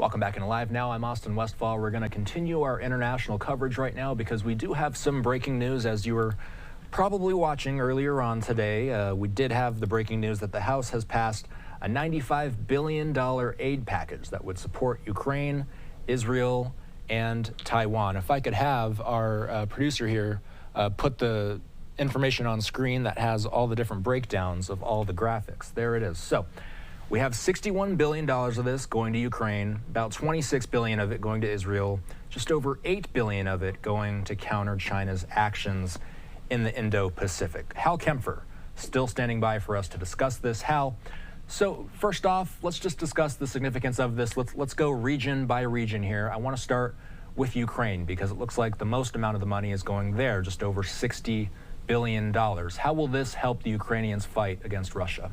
Welcome back in Live Now. I'm Austin Westfall. We're going to continue our international coverage right now because we do have some breaking news. As you were probably watching earlier on today, we did have the breaking news that the House has passed a $95 billion aid package that would support Ukraine, Israel, and Taiwan. If I could have our producer here put the information on screen that has all the different breakdowns of all the graphics. There it is. So we have $61 billion of this going to Ukraine, about $26 billion of it going to Israel, just over $8 billion of it going to counter China's actions in the Indo-Pacific. Hal Kempfer still standing by for us to discuss this. Hal, so first off, let's just discuss the significance of this. Let's go region by region here. I want to start with Ukraine because it looks like the most amount of the money is going there, just over $60 billion. How will this help the Ukrainians fight against Russia?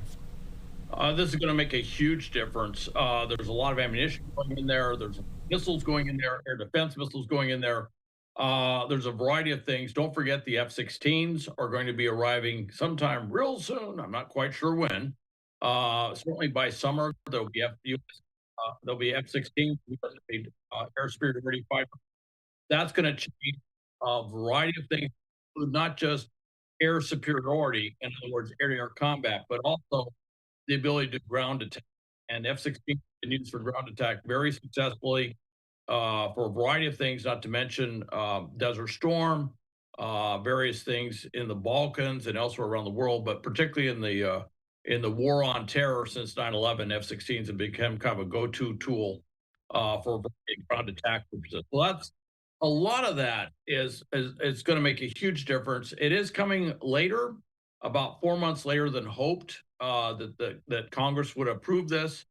This is going to make a huge difference. There's a lot of ammunition going in there. There's missiles going in there, air defense missiles going in there. There's a variety of things. Don't forget the F-16s are going to be arriving sometime real soon. I'm not quite sure when. Certainly by summer, there'll be F-16s, air superiority fighter. That's going to change a variety of things, not just air superiority, in other words, air-to-air combat, but also the ability to ground attack. And F-16 been used for ground attack very successfully for a variety of things, not to mention Desert Storm, various things in the Balkans and elsewhere around the world, but particularly in the war on terror since 9/11, F-16s have become kind of a go-to tool for ground attack purposes. Well, that's a lot of that is going to make a huge difference. It is coming later, about 4 months later than hoped, that Congress would approve this,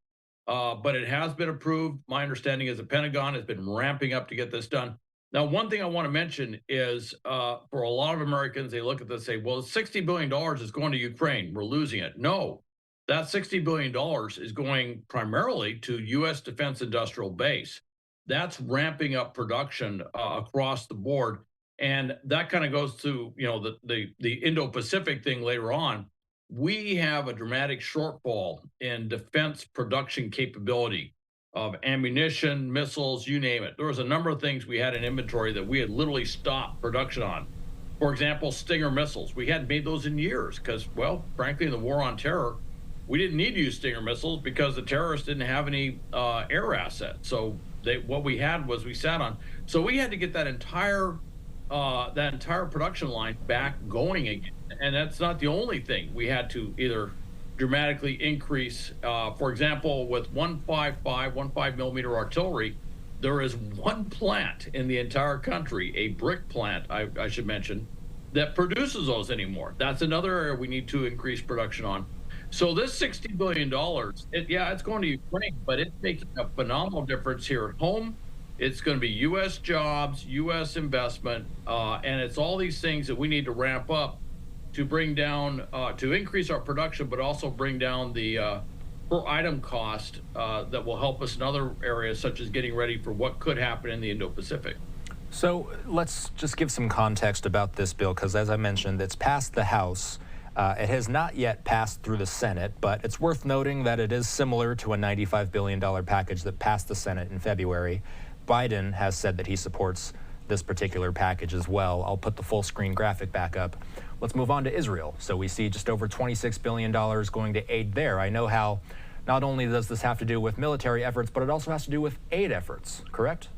but it has been approved. My understanding is the Pentagon has been ramping up to get this done. Now, one thing I want to mention is for a lot of Americans, they look at this and say, well, $60 billion is going to Ukraine. We're losing it. No, that $60 billion is going primarily to U.S. defense industrial base. That's ramping up production across the board. And that kind of goes to, the Indo-Pacific thing later on. We have a dramatic shortfall in defense production capability of ammunition, missiles, you name it. There was a number of things we had in inventory that we had literally stopped production on. For example, Stinger missiles. We hadn't made those in years because, well, frankly, in the war on terror, we didn't need to use Stinger missiles because the terrorists didn't have any air assets. So what we had was we sat on. So we had to get that entire production line back going again. And that's not the only thing. We had to either dramatically increase, for example, with 155 millimeter artillery, there is one plant in the entire country, a brick plant, I should mention, that produces those anymore. That's another area we need to increase production on. So this $60 billion, it's going to Ukraine, but it's making a phenomenal difference here at home. It's going to be U.S. jobs, U.S. investment, and it's all these things that we need to ramp up to bring down, to increase our production, but also bring down the per item cost that will help us in other areas, such as getting ready for what could happen in the Indo-Pacific. So let's just give some context about this bill, because as I mentioned, it's passed the House. It has not yet passed through the Senate, but it's worth noting that it is similar to a $95 billion package that passed the Senate in February. Biden has said that he supports this particular package as well. I'll put the full screen graphic back up. Let's move on to Israel. So we see just over $26 billion going to aid there. I know how not only does this have to do with military efforts, but it also has to do with aid efforts, correct?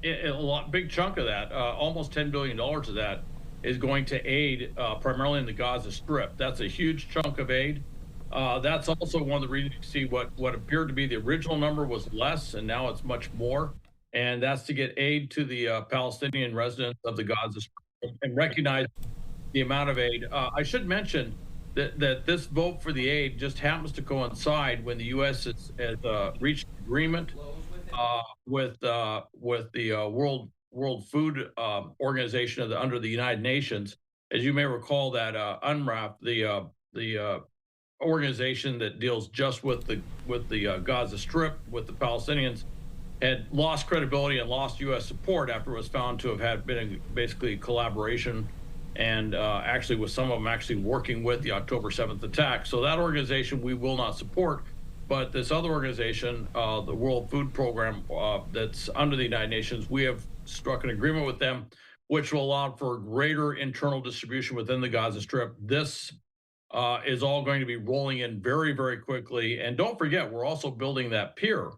Big chunk of that, almost $10 billion of that is going to aid primarily in the Gaza Strip. That's a huge chunk of aid. That's also one of the reasons you see what appeared to be the original number was less, and now it's much more. And that's to get aid to the Palestinian residents of the Gaza Strip and recognize the amount of aid. I should mention that this vote for the aid just happens to coincide when the U.S. has reached agreement with the World Food Organization under the United Nations. As you may recall, that UNRWA, the organization that deals just with the Gaza Strip, with the Palestinians, had lost credibility and lost U.S. support after it was found to have been basically a collaboration and actually with some of them actually working with the October 7th attack. So that organization we will not support. but this other organization, the World Food Program, that's under the United Nations, we have struck an agreement with them, which will allow for greater internal distribution within the Gaza Strip. This is all going to be rolling in very, very quickly. And don't forget, we're also building that pier,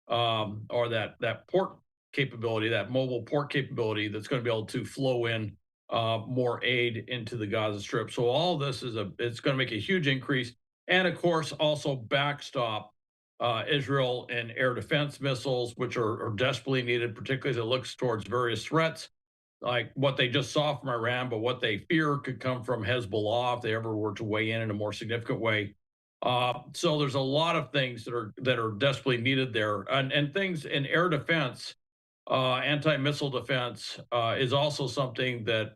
or that port capability, that mobile port capability that's going to be able to flow in more aid into the Gaza Strip. So all of this it's going to make a huge increase, and of course also backstop Israel and air defense missiles, which are desperately needed, particularly as it looks towards various threats like what they just saw from Iran, but what they fear could come from Hezbollah if they ever were to weigh in a more significant way. So there's a lot of things that are desperately needed there, and things in air defense, anti-missile defense is also something that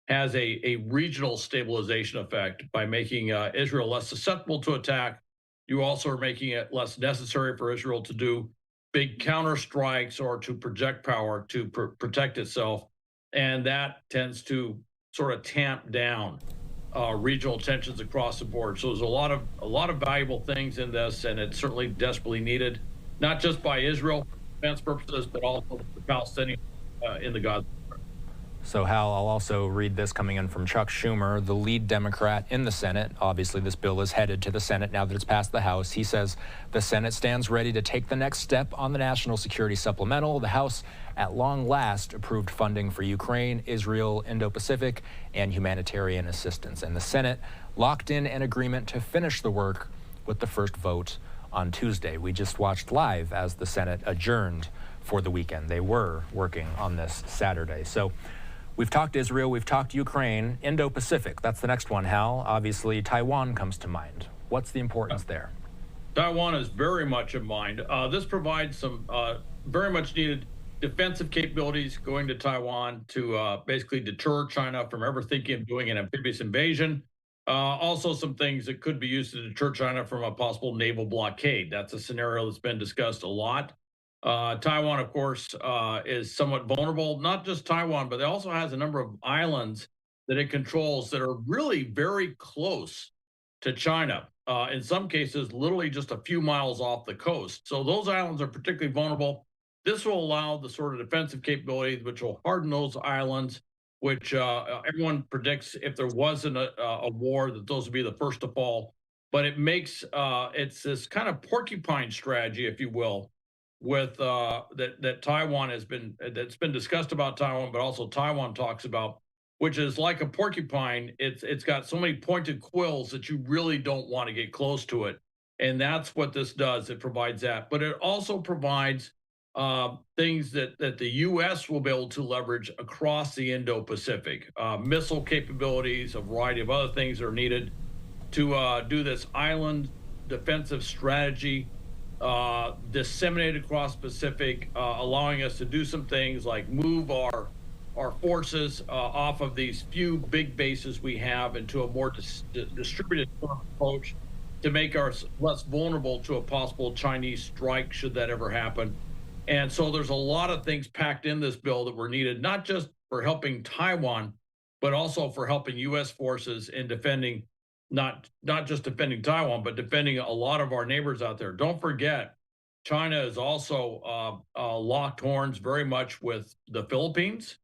has a regional stabilization effect by making Israel less susceptible to attack. You also are making it less necessary for Israel to do big counter strikes or to project power to protect itself, and that tends to sort of tamp down regional tensions across the board. So there's a lot of valuable things in this, and it's certainly desperately needed, not just by Israel for defense purposes, but also the Palestinians in the Gaza. So, Hal, I'll also read this coming in from Chuck Schumer, the lead Democrat in the Senate. Obviously, this bill is headed to the Senate now that it's passed the House. He says the Senate stands ready to take the next step on the national security supplemental. The House, at long last, approved funding for Ukraine, Israel, Indo-Pacific, and humanitarian assistance. And the Senate locked in an agreement to finish the work with the first vote on Tuesday. We just watched live as the Senate adjourned for the weekend. They were working on this Saturday. So we've talked Israel, we've talked Ukraine, Indo-Pacific. That's the next one, Hal. Obviously, Taiwan comes to mind. What's the importance there? Taiwan is very much in mind. This provides some very much needed defensive capabilities going to Taiwan to basically deter China from ever thinking of doing an amphibious invasion. Also, some things that could be used to deter China from a possible naval blockade. That's a scenario that's been discussed a lot. Taiwan, of course, is somewhat vulnerable. Not just Taiwan, but it also has a number of islands that it controls that are really very close to China. In some cases, literally just a few miles off the coast. So those islands are particularly vulnerable. This will allow the sort of defensive capabilities which will harden those islands, which everyone predicts if there wasn't a war, that those would be the first to fall. But it makes it's this kind of porcupine strategy, if you will, with that Taiwan that's been discussed about Taiwan, but also Taiwan talks about, which is like a porcupine. It's got so many pointed quills that you really don't want to get close to it, and that's what this does. It provides that, but it also provides things that the U.S. will be able to leverage across the Indo-Pacific, missile capabilities, a variety of other things that are needed to do this island defensive strategy, disseminated across Pacific, allowing us to do some things like move our forces off of these few big bases we have into a more distributed approach to make us less vulnerable to a possible Chinese strike should that ever happen. And so there's a lot of things packed in this bill that were needed, not just for helping Taiwan, but also for helping U.S. forces in defending, not just defending Taiwan, but defending a lot of our neighbors out there. Don't forget, China is also locked horns very much with the Philippines,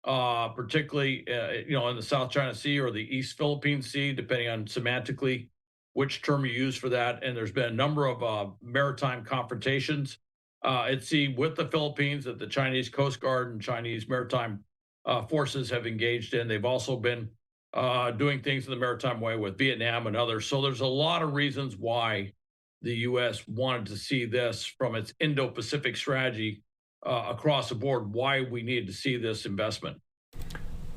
particularly in the South China Sea or the East Philippine Sea, depending on semantically which term you use for that. And there's been a number of maritime confrontations at sea with the Philippines that the Chinese Coast Guard and Chinese maritime forces have engaged in. They've also been doing things in the maritime way with Vietnam and others. So there's a lot of reasons why the U.S. wanted to see this from its Indo-Pacific strategy across the board, why we needed to see this investment.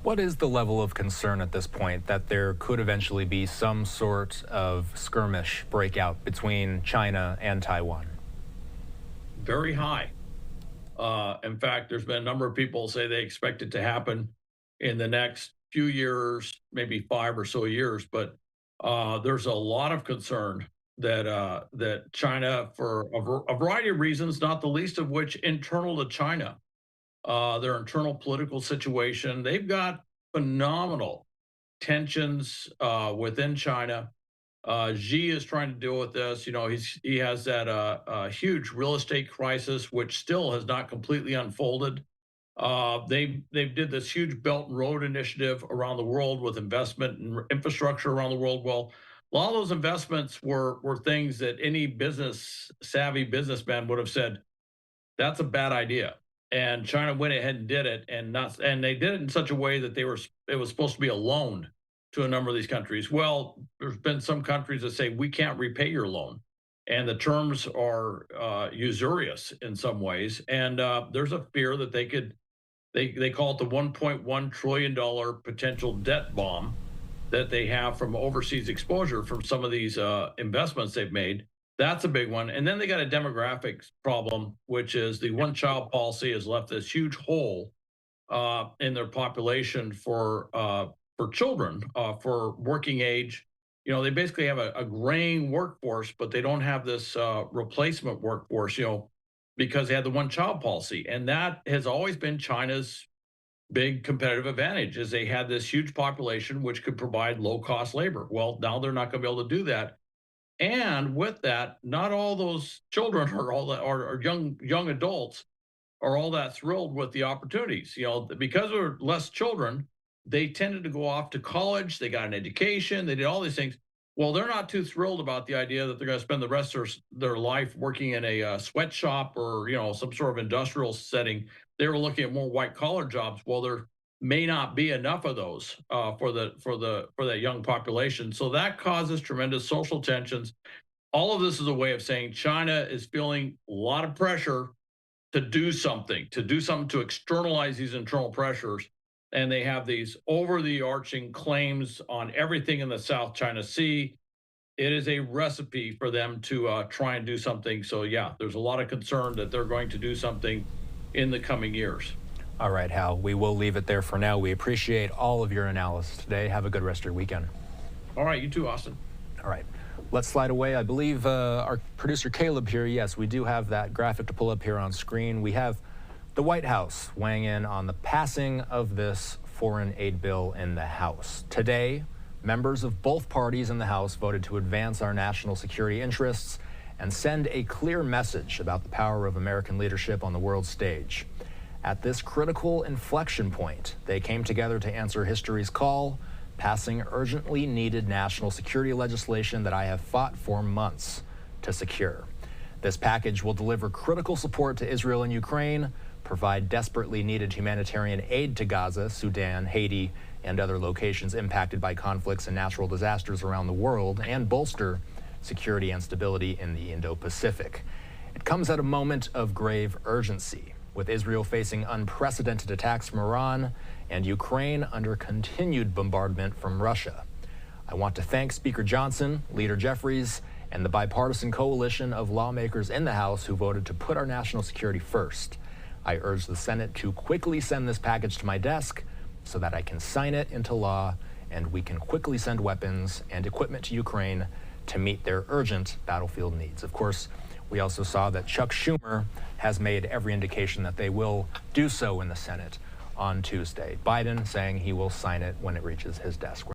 What is the level of concern at this point that there could eventually be some sort of skirmish breakout between China and Taiwan? Very high. In fact, there's been a number of people say they expect it to happen in the next few years, maybe 5 or so years. But there's a lot of concern that China, for a variety of reasons, not the least of which internal to China, their internal political situation, they've got phenomenal tensions within China. Xi is trying to deal with this. He has that huge real estate crisis, which still has not completely unfolded. They did this huge Belt and Road initiative around the world with investment and infrastructure around the world. Well, a lot of those investments were things that any business savvy businessman would have said that's a bad idea. And China went ahead and did it, and they did it in such a way that it was supposed to be a loan to a number of these countries. Well, there's been some countries that say we can't repay your loan, and the terms are usurious in some ways. And there's a fear that they call it the $1.1 trillion potential debt bomb that they have from overseas exposure from some of these investments they've made. That's a big one. And then they got a demographics problem, which is the one child policy has left this huge hole in their population for children, for working age. They basically have a graying workforce, but they don't have this replacement workforce, because they had the one child policy. And that has always been China's big competitive advantage is they had this huge population which could provide low cost labor. Well, now they're not going to be able to do that. And with that, not all those children or all that or young adults are all that thrilled with the opportunities. Because there are less children, they tended to go off to college. They got an education. They did all these things. Well, they're not too thrilled about the idea that they're going to spend the rest of their life working in a sweatshop or some sort of industrial setting. They were looking at more white collar jobs. Well, there may not be enough of those for that young population. So that causes tremendous social tensions. All of this is a way of saying China is feeling a lot of pressure to do something to externalize these internal pressures. And they have these over the arching claims on everything in the South China Sea. It is a recipe for them to try and do something. So, yeah, there's a lot of concern that they're going to do something in the coming years. All right, Hal, we will leave it there for now. We appreciate all of your analysis today. Have a good rest of your weekend. All right, you too, Austin. All right, let's slide away. I believe our producer Caleb here, yes, we do have that graphic to pull up here on screen. We have the White House weighing in on the passing of this foreign aid bill in the House. Today, members of both parties in the House voted to advance our national security interests and send a clear message about the power of American leadership on the world stage. At this critical inflection point, they came together to answer history's call, passing urgently needed national security legislation that I have fought for months to secure. This package will deliver critical support to Israel and Ukraine, provide desperately needed humanitarian aid to Gaza, Sudan, Haiti, and other locations impacted by conflicts and natural disasters around the world, and bolster security and stability in the Indo-Pacific. It comes at a moment of grave urgency, with Israel facing unprecedented attacks from Iran and Ukraine under continued bombardment from Russia. I want to thank Speaker Johnson, Leader Jeffries, and the bipartisan coalition of lawmakers in the House who voted to put our national security first. I urge the Senate to quickly send this package to my desk so that I can sign it into law and we can quickly send weapons and equipment to Ukraine to meet their urgent battlefield needs. Of course, we also saw that Chuck Schumer has made every indication that they will do so in the Senate on Tuesday. Biden saying he will sign it when it reaches his desk.